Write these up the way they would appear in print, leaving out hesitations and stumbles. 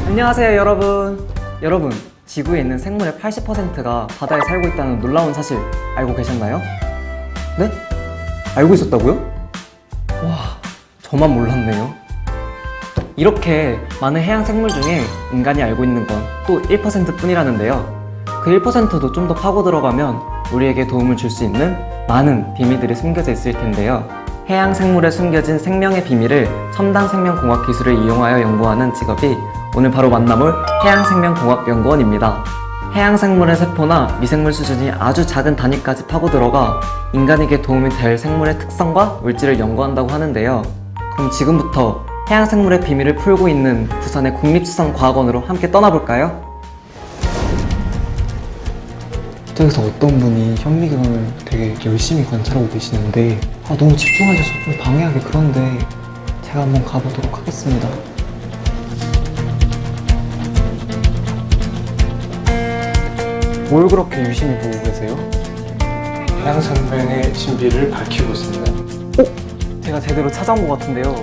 안녕하세요 여러분, 지구에 있는 생물의 80%가 바다에 살고 있다는 놀라운 사실 알고 계셨나요? 네? 알고 있었다고요? 와, 저만 몰랐네요. 이렇게 많은 해양 생물 중에 인간이 알고 있는 건 또 1% 뿐이라는데요. 그 1%도 좀 더 파고 들어가면 우리에게 도움을 줄 수 있는 많은 비밀들이 숨겨져 있을 텐데요. 해양 생물에 숨겨진 생명의 비밀을 첨단 생명공학 기술을 이용하여 연구하는 직업이 오늘 바로 만나볼 해양생명공학연구원입니다. 해양생물의 세포나 미생물 수준이 아주 작은 단위까지 파고 들어가 인간에게 도움이 될 생물의 특성과 물질을 연구한다고 하는데요. 그럼 지금부터 해양생물의 비밀을 풀고 있는 부산의 국립수산과학원으로 함께 떠나볼까요? 저기서 어떤 분이 현미경을 되게 열심히 관찰하고 계시는데 너무 집중하셔서 좀 방해하기 그런데 제가 한번 가보도록 하겠습니다. 뭘 그렇게 유심히 보고 계세요? 해양생명의 신비를 밝히고 있습니다. 제가 제대로 찾아온 것 같은데요.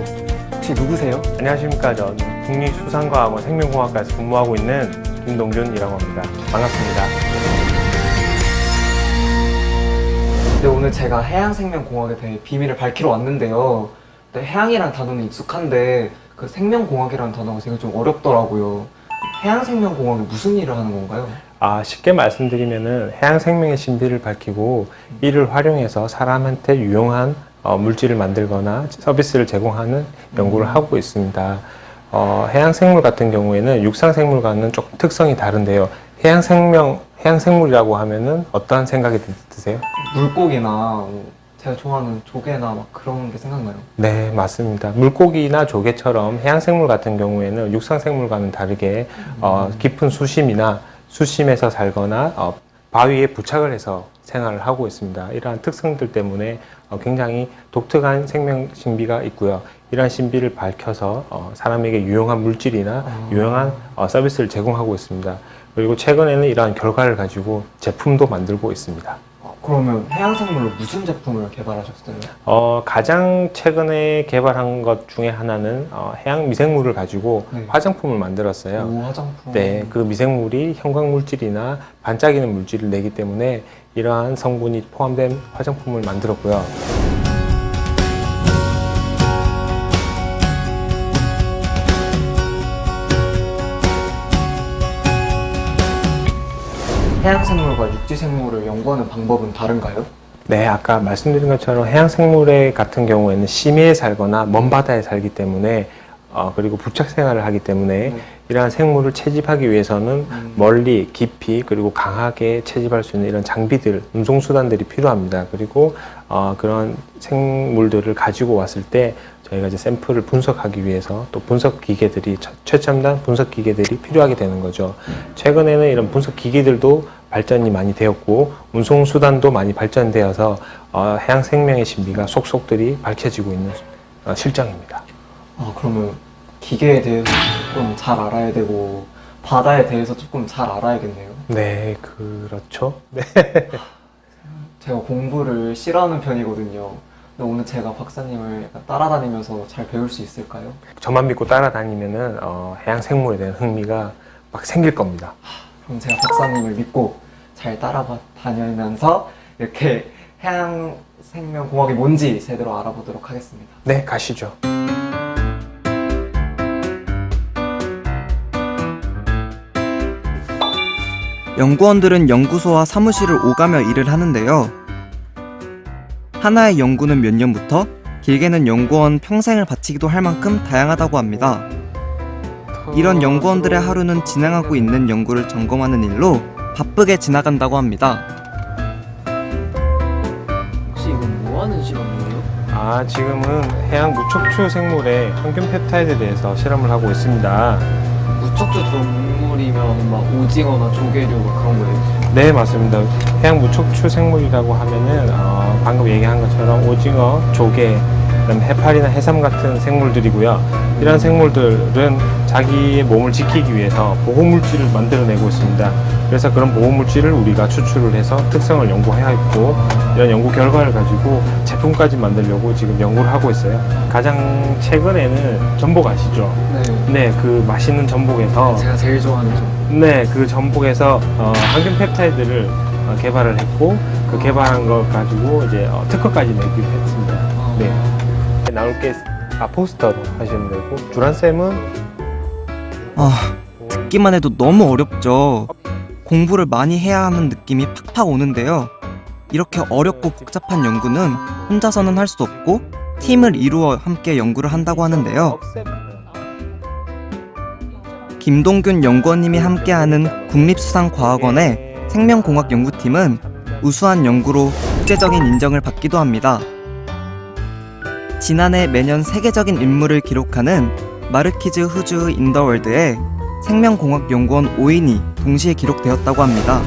혹시 누구세요? 안녕하십니까. 전 국립수산과학원 생명공학과에서 근무하고 있는 김동준이라고 합니다. 반갑습니다. 네, 오늘 제가 해양생명공학에 대해 비밀을 밝히러 왔는데요. 네, 해양이란 단어는 익숙한데 그 생명공학이라는 단어가 되게 좀 어렵더라고요. 해양생명공학이 무슨 일을 하는 건가요? 쉽게 말씀드리면은 해양생명의 신비를 밝히고 이를 활용해서 사람한테 유용한 물질을 만들거나 서비스를 제공하는 연구를 하고 있습니다. 해양생물 같은 경우에는 육상생물과는 조금 특성이 다른데요. 해양생물이라고 하면은 어떤 생각이 드세요? 물고기나 제가 좋아하는 조개나 막 그런 게 생각나요. 네, 맞습니다. 물고기나 조개처럼 해양생물 같은 경우에는 육상생물과는 다르게 깊은 수심에서 살거나 바위에 부착을 해서 생활을 하고 있습니다. 이러한 특성들 때문에 굉장히 독특한 생명 신비가 있고요. 이러한 신비를 밝혀서 사람에게 유용한 물질이나 유용한 서비스를 제공하고 있습니다. 그리고 최근에는 이러한 결과를 가지고 제품도 만들고 있습니다. 그러면 해양생물로 무슨 제품을 개발하셨어요? 가장 최근에 개발한 것 중에 하나는 해양 미생물을 가지고 화장품을 만들었어요. 화장품. 네, 그 미생물이 형광물질이나 반짝이는 물질을 내기 때문에 이러한 성분이 포함된 화장품을 만들었고요. 해양생물과 육지생물을 연구하는 방법은 다른가요? 네, 아까 말씀드린 것처럼 해양생물 같은 경우에는 심해에 살거나 먼 바다에 살기 때문에 그리고 부착 생활을 하기 때문에 이러한 생물을 채집하기 위해서는 멀리, 깊이, 그리고 강하게 채집할 수 있는 이런 장비들, 운송수단들이 필요합니다. 그리고 그런 생물들을 가지고 왔을 때 저희가 이제 샘플을 분석하기 위해서 또 분석 기계들이, 최첨단 분석 기계들이 필요하게 되는 거죠. 최근에는 이런 분석 기기들도 발전이 많이 되었고 운송수단도 많이 발전되어서 해양 생명의 신비가 속속들이 밝혀지고 있는 실정입니다. 그러면 기계에 대해서 조금 잘 알아야 되고 바다에 대해서 조금 잘 알아야겠네요. 네, 그렇죠. 네. 제가 공부를 싫어하는 편이거든요. 근데 오늘 제가 박사님을 약간 따라다니면서 잘 배울 수 있을까요? 저만 믿고 따라다니면은 해양 생물에 대한 흥미가 막 생길 겁니다. 그럼 제가 박사님을 믿고 잘 따라다니면서 이렇게 해양 생명공학이 뭔지 제대로 알아보도록 하겠습니다. 네, 가시죠. 연구원들은 연구소와 사무실을 오가며 일을 하는데요. 하나의 연구는 몇 년부터 길게는 연구원 평생을 바치기도 할 만큼 다양하다고 합니다. 이런 연구원들의 하루는 진행하고 있는 연구를 점검하는 일로 바쁘게 지나간다고 합니다. 혹시 이건 뭐 하는 실험이에요? 지금은 해양 무척추 생물의 항균 펩타이드에 대해서 실험을 하고 있습니다. 무척추 동물이면 막 오징어나 조개류 막 그런 거예요? 네, 맞습니다. 해양 무척추 생물이라고 하면은 방금 얘기한 것처럼 오징어, 조개, 그다음에 해파리나 해삼 같은 생물들이고요. 이런 생물들은 자기의 몸을 지키기 위해서 보호물질을 만들어내고 있습니다. 그래서 그런 보호물질을 우리가 추출을 해서 특성을 연구해야 했고, 이런 연구 결과를 가지고 제품까지 만들려고 지금 연구를 하고 있어요. 가장 최근에는 전복 아시죠? 네. 네, 그 맛있는 전복에서 제가 제일 좋아하는 점. 네, 그 전복에서 항균 펩타이드를 개발을 했고, 그 개발한 걸 가지고 이제 특허까지 내기로 했습니다. 네. 나올 게 포스터로 하시면 되고, 주란쌤은 듣기만 해도 너무 어렵죠. 공부를 많이 해야 하는 느낌이 팍팍 오는데요. 이렇게 어렵고 복잡한 연구는 혼자서는 할 수 없고 팀을 이루어 함께 연구를 한다고 하는데요. 김동균 연구원님이 함께하는 국립수산과학원의 생명공학연구팀은 우수한 연구로 국제적인 인정을 받기도 합니다. 지난해 매년 세계적인 인물을 기록하는 마르키즈 후즈 인더월드에 생명공학연구원 5인이 동시에 기록되었다고 합니다.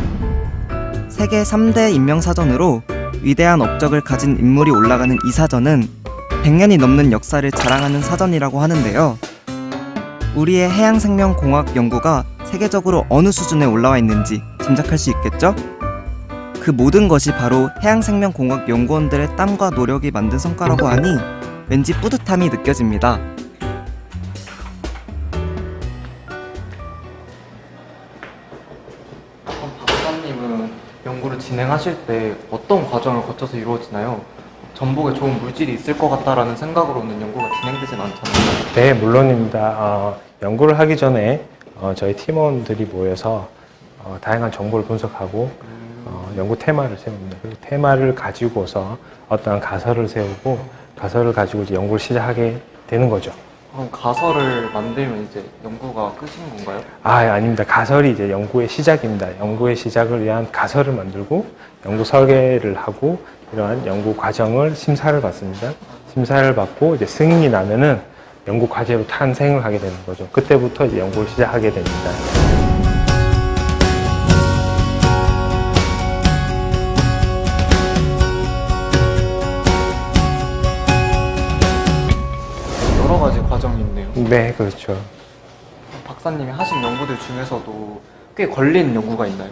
세계 3대 인명사전으로 위대한 업적을 가진 인물이 올라가는 이 사전은 100년이 넘는 역사를 자랑하는 사전이라고 하는데요. 우리의 해양생명공학 연구가 세계적으로 어느 수준에 올라와 있는지 짐작할 수 있겠죠? 그 모든 것이 바로 해양생명공학 연구원들의 땀과 노력이 만든 성과라고 하니 왠지 뿌듯함이 느껴집니다. 그럼 박사님은 연구를 진행하실 때 어떤 과정을 거쳐서 이루어지나요? 전복에 좋은 물질이 있을 것 같다라는 생각으로는 연구가 진행되진 않잖아요. 네, 물론입니다. 연구를 하기 전에 저희 팀원들이 모여서 다양한 정보를 분석하고 연구 테마를 세웁니다. 그리고 테마를 가지고서 어떠한 가설을 세우고 가설을 가지고 이제 연구를 시작하게 되는 거죠. 그럼 가설을 만들면 이제 연구가 끝인 건가요? 아닙니다. 가설이 이제 연구의 시작입니다. 연구의 시작을 위한 가설을 만들고 연구 설계를 하고 이러한 연구 과정을 심사를 받습니다. 심사를 받고 이제 승인이 나면은 연구 과제로 탄생을 하게 되는 거죠. 그때부터 이제 연구를 시작하게 됩니다. 여러 가지 과정이 있네요. 네, 그렇죠. 박사님이 하신 연구들 중에서도 꽤 걸린 연구가 있나요?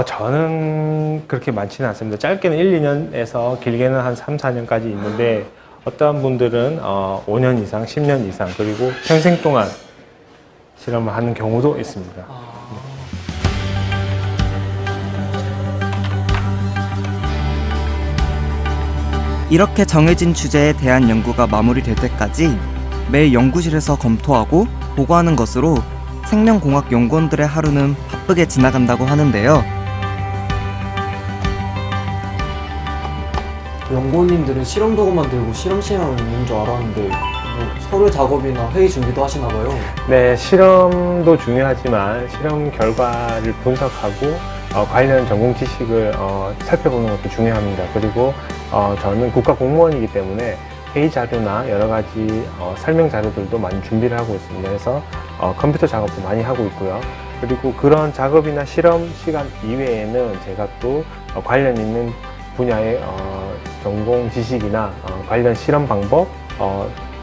저는 그렇게 많지는 않습니다. 짧게는 1, 2년에서 길게는 한 3, 4년까지 있는데 어떠한 분들은 5년 이상, 10년 이상 그리고 평생 동안 실험을 하는 경우도 있습니다. 이렇게 정해진 주제에 대한 연구가 마무리될 때까지 매일 연구실에서 검토하고 보고하는 것으로 생명공학 연구원들의 하루는 바쁘게 지나간다고 하는데요. 연구원님들은 실험 도구만 들고 실험실에만 있는 줄 알았는데 뭐 서류 작업이나 회의 준비도 하시나 봐요. 네, 실험도 중요하지만 실험 결과를 분석하고 관련 전공 지식을 살펴보는 것도 중요합니다. 그리고 저는 국가 공무원이기 때문에 회의 자료나 여러 가지 설명 자료들도 많이 준비를 하고 있습니다. 그래서 컴퓨터 작업도 많이 하고 있고요. 그리고 그런 작업이나 실험 시간 이외에는 제가 또 관련 있는 분야의 전공 지식이나 관련 실험 방법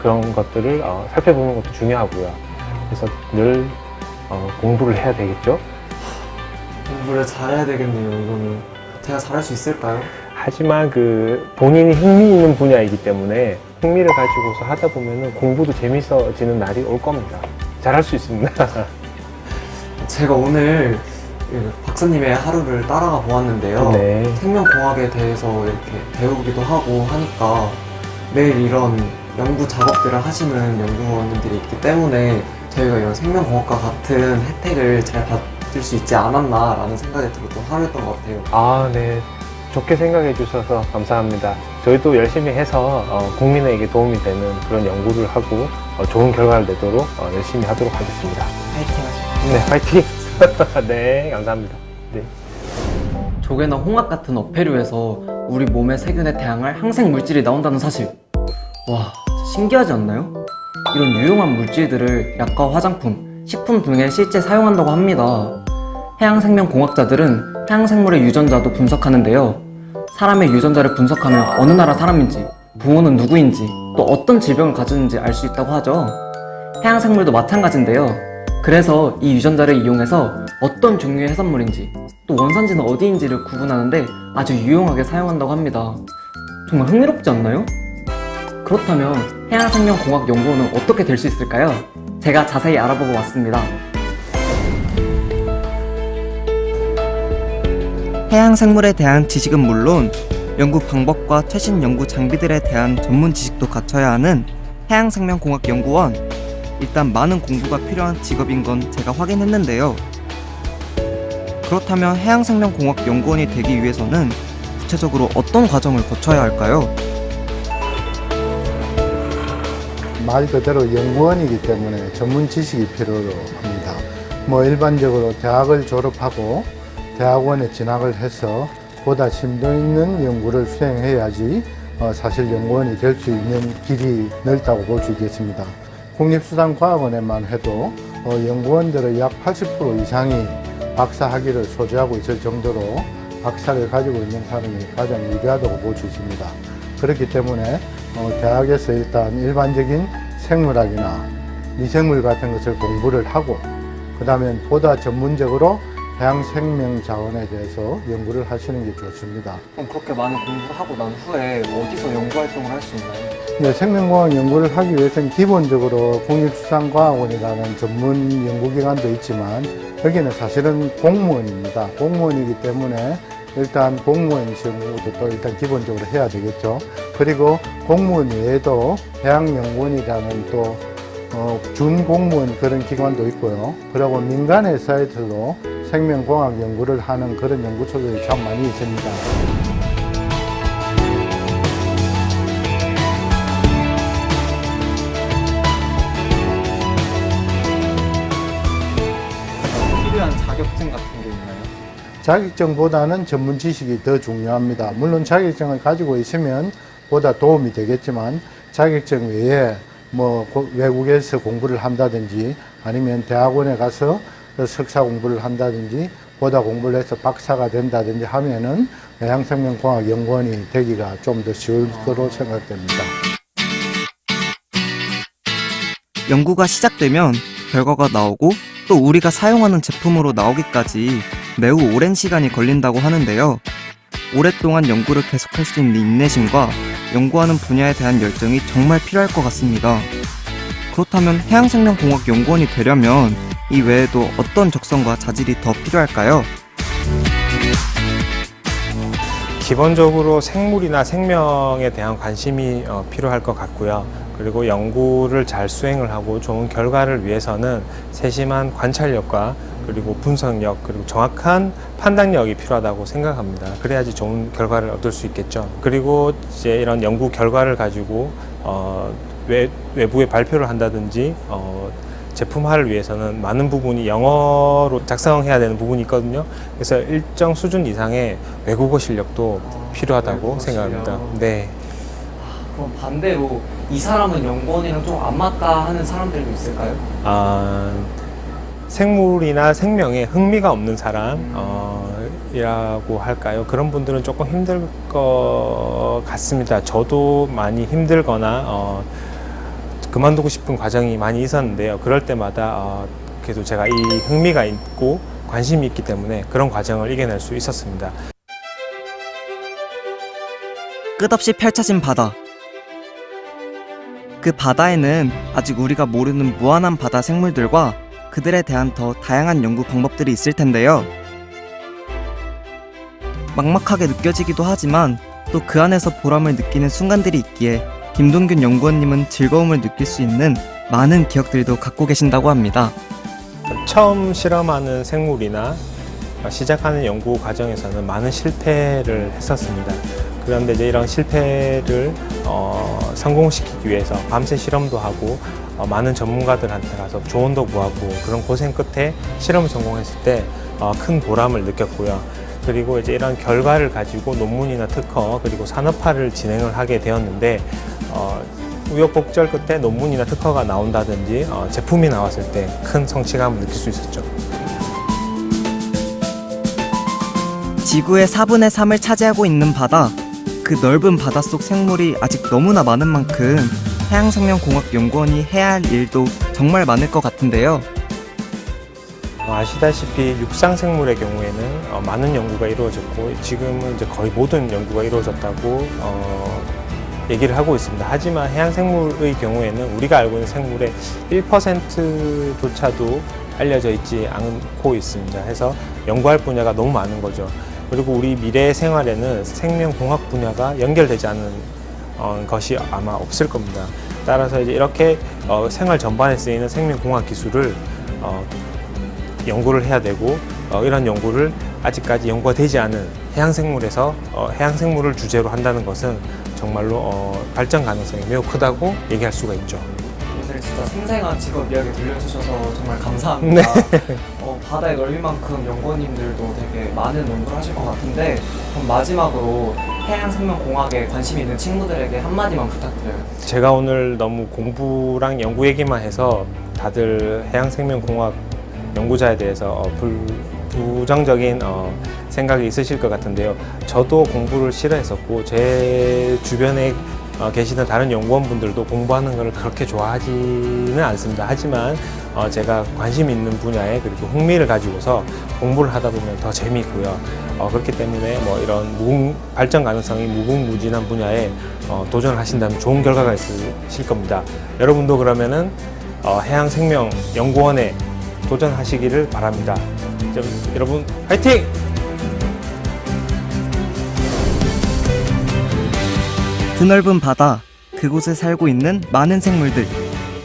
그런 것들을 살펴보는 것도 중요하고요. 그래서 늘 공부를 해야 되겠죠. 공부를 잘해야 되겠네요. 이거는 제가 잘할 수 있을까요? 하지만 그 본인이 흥미 있는 분야이기 때문에 흥미를 가지고서 하다 보면은 공부도 재밌어지는 날이 올 겁니다. 잘할 수 있습니다. 제가 오늘 그 박사님의 하루를 따라가 보았는데요. 네. 생명공학에 대해서 이렇게 배우기도 하고 하니까 매일 이런 연구 작업들을 하시는 연구원들이 있기 때문에 저희가 이런 생명공학과 같은 혜택을 잘 받을 수 있지 않았나라는 생각이 들었던 하루였던 것 같아요. 네. 좋게 생각해 주셔서 감사합니다. 저희도 열심히 해서 국민에게 도움이 되는 그런 연구를 하고 좋은 결과를 내도록 열심히 하도록 하겠습니다. 파이팅 하시죠. 네, 파이팅! 네, 감사합니다. 네. 조개나 홍합 같은 어패류에서 우리 몸의 세균에 대항할 항생 물질이 나온다는 사실. 와, 신기하지 않나요? 이런 유용한 물질들을 약과 화장품, 식품 등에 실제 사용한다고 합니다. 해양생명공학자들은 해양생물의 유전자도 분석하는데요. 사람의 유전자를 분석하면 어느 나라 사람인지, 부모는 누구인지, 또 어떤 질병을 가졌는지 알 수 있다고 하죠. 해양생물도 마찬가지인데요. 그래서 이 유전자를 이용해서 어떤 종류의 해산물인지 또 원산지는 어디인지를 구분하는데 아주 유용하게 사용한다고 합니다. 정말 흥미롭지 않나요? 그렇다면 해양생명공학연구원은 어떻게 될 수 있을까요? 제가 자세히 알아보고 왔습니다. 해양생물에 대한 지식은 물론 연구 방법과 최신 연구 장비들에 대한 전문 지식도 갖춰야 하는 해양생명공학연구원. 일단 많은 공부가 필요한 직업인 건 제가 확인했는데요. 그렇다면 해양생명공학연구원이 되기 위해서는 구체적으로 어떤 과정을 거쳐야 할까요? 말 그대로 연구원이기 때문에 전문 지식이 필요합니다. 일반적으로 대학을 졸업하고 대학원에 진학을 해서 보다 심도 있는 연구를 수행해야지 사실 연구원이 될 수 있는 길이 넓다고 볼 수 있겠습니다. 국립수산과학원에만 해도 연구원들의 약 80% 이상이 박사 학위를 소지하고 있을 정도로 박사를 가지고 있는 사람이 가장 유리하다고 볼 수 있습니다. 그렇기 때문에 대학에서 일단 일반적인 생물학이나 미생물 같은 것을 공부를 하고 그 다음에 보다 전문적으로 해양생명자원에 대해서 연구를 하시는 게 좋습니다. 그럼 그렇게 많은 공부를 하고 난 후에 어디서 연구활동을 할 수 있나요? 네, 생명공학 연구를 하기 위해서는 기본적으로 국립수산과학원이라는 전문 연구기관도 있지만 여기는 사실은 공무원입니다. 공무원이기 때문에 일단 공무원 시험부터 또 일단 기본적으로 해야 되겠죠. 그리고 공무원 외에도 해양연구원이라는 또 준공무원 그런 기관도 있고요. 그리고 민간의 사이트로 생명공학 연구를 하는 그런 연구소들이 참 많이 있습니다. 필요한 자격증 같은 게 있나요? 자격증보다는 전문 지식이 더 중요합니다. 물론 자격증을 가지고 있으면 보다 도움이 되겠지만 자격증 외에 외국에서 공부를 한다든지 아니면 대학원에 가서 석사 공부를 한다든지 보다 공부를 해서 박사가 된다든지 하면은 해양생명공학연구원이 되기가 좀 더 쉬울 거로 생각됩니다. 연구가 시작되면 결과가 나오고 또 우리가 사용하는 제품으로 나오기까지 매우 오랜 시간이 걸린다고 하는데요. 오랫동안 연구를 계속할 수 있는 인내심과 연구하는 분야에 대한 열정이 정말 필요할 것 같습니다. 그렇다면 해양생명공학연구원이 되려면 이 외에도 어떤 적성과 자질이 더 필요할까요? 기본적으로 생물이나 생명에 대한 관심이 필요할 것 같고요. 그리고 연구를 잘 수행을 하고 좋은 결과를 위해서는 세심한 관찰력과 그리고 분석력 그리고 정확한 판단력이 필요하다고 생각합니다. 그래야지 좋은 결과를 얻을 수 있겠죠. 그리고 이제 이런 연구 결과를 가지고 외부에 발표를 한다든지 제품화를 위해서는 많은 부분이 영어로 작성해야 되는 부분이 있거든요. 그래서 일정 수준 이상의 외국어 실력도 필요하다고 생각합니다. 네. 그럼 반대로 이 사람은 연구원이랑 좀 안 맞다 하는 사람들도 있을까요? 생물이나 생명에 흥미가 없는 사람이라고 할까요? 그런 분들은 조금 힘들 것 같습니다. 저도 많이 힘들거나 그만두고 싶은 과정이 많이 있었는데요. 그럴 때마다 그래도 제가 이 흥미가 있고 관심이 있기 때문에 그런 과정을 이겨낼 수 있었습니다. 끝없이 펼쳐진 바다. 그 바다에는 아직 우리가 모르는 무한한 바다 생물들과 그들에 대한 더 다양한 연구 방법들이 있을 텐데요. 막막하게 느껴지기도 하지만 또 그 안에서 보람을 느끼는 순간들이 있기에 김동균 연구원님은 즐거움을 느낄 수 있는 많은 기억들도 갖고 계신다고 합니다. 처음 실험하는 생물이나 시작하는 연구 과정에서는 많은 실패를 했었습니다. 그런데 이제 이런 실패를 성공시키기 위해서 밤새 실험도 하고 많은 전문가들한테 가서 조언도 구하고 그런 고생 끝에 실험을 성공했을 때 큰 보람을 느꼈고요. 그리고 이제 이런 결과를 가지고 논문이나 특허 그리고 산업화를 진행을 하게 되었는데 우여곡절 끝에 논문이나 특허가 나온다든지 제품이 나왔을 때 큰 성취감을 느낄 수 있었죠. 지구의 4분의 3을 차지하고 있는 바다. 그 넓은 바닷속 생물이 아직 너무나 많은 만큼 해양생명공학연구원이 해야 할 일도 정말 많을 것 같은데요. 아시다시피 육상 생물의 경우에는 많은 연구가 이루어졌고 지금은 이제 거의 모든 연구가 이루어졌다고 얘기를 하고 있습니다. 하지만 해양 생물의 경우에는 우리가 알고 있는 생물의 1%조차도 알려져 있지 않고 있습니다. 해서 연구할 분야가 너무 많은 거죠. 그리고 우리 미래 생활에는 생명공학 분야가 연결되지 않은 것이 아마 없을 겁니다. 따라서 이제 이렇게 생활 전반에 쓰이는 생명공학 기술을 연구를 해야 되고 이런 연구를 아직까지 연구가 되지 않은 해양생물에서 해양생물을 주제로 한다는 것은 정말로 발전 가능성이 매우 크다고 얘기할 수가 있죠. 오늘 진짜 생생한 직업 이야기 들려주셔서 정말 감사합니다. 바다의 넓이만큼 연구원님들도 되게 많은 연구를 하실 것 같은데 그럼 마지막으로 해양생명공학에 관심이 있는 친구들에게 한마디만 부탁드려요. 제가 오늘 너무 공부랑 연구 얘기만 해서 다들 해양생명공학 연구자에 대해서 부정적인 생각이 있으실 것 같은데요. 저도 공부를 싫어했었고 제 주변에 계시는 다른 연구원분들도 공부하는 것을 그렇게 좋아하지는 않습니다. 하지만 제가 관심 있는 분야에 그리고 흥미를 가지고서 공부를 하다 보면 더 재미있고요. 그렇기 때문에 뭐 이런 발전 가능성이 무궁무진한 분야에 도전을 하신다면 좋은 결과가 있으실 겁니다. 여러분도 그러면은 해양생명연구원에 도전하시기를 바랍니다. 여러분 화이팅! 드넓은 바다, 그곳에 살고 있는 많은 생물들,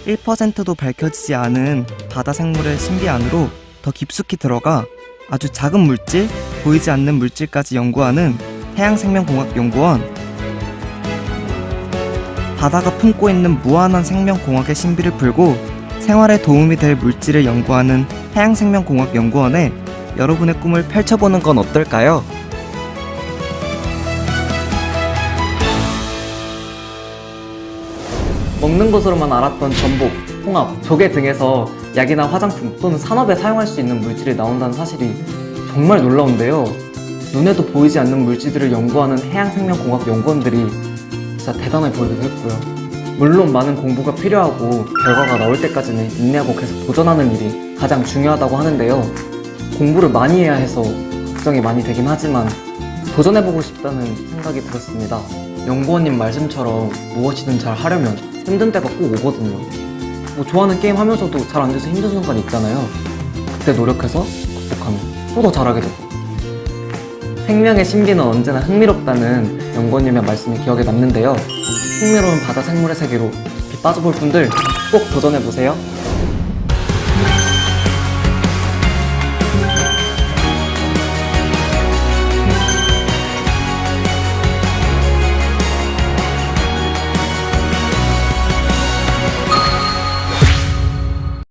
1%도 밝혀지지 않은 바다 생물의 신비 안으로 더 깊숙이 들어가 아주 작은 물질, 보이지 않는 물질까지 연구하는 해양생명공학연구원. 바다가 품고 있는 무한한 생명공학의 신비를 풀고 생활에 도움이 될 물질을 연구하는 해양생명공학연구원에 여러분의 꿈을 펼쳐보는 건 어떨까요? 먹는 것으로만 알았던 전복, 홍합, 조개 등에서 약이나 화장품 또는 산업에 사용할 수 있는 물질이 나온다는 사실이 정말 놀라운데요. 눈에도 보이지 않는 물질들을 연구하는 해양생명공학 연구원들이 진짜 대단해 보이기도 했고요. 물론 많은 공부가 필요하고 결과가 나올 때까지는 인내하고 계속 도전하는 일이 가장 중요하다고 하는데요. 공부를 많이 해야 해서 걱정이 많이 되긴 하지만 도전해보고 싶다는 생각이 들었습니다. 연구원님 말씀처럼 무엇이든 잘 하려면 힘든 때가 꼭 오거든요. 뭐 좋아하는 게임 하면서도 잘 안 돼서 힘든 순간이 있잖아요. 그때 노력해서 극복하면 또 더 잘하게 되고. 생명의 신비는 언제나 흥미롭다는 연구원님의 말씀이 기억에 남는데요. 흥미로운 바다 생물의 세계로 깊이 빠져볼 분들 꼭 도전해보세요.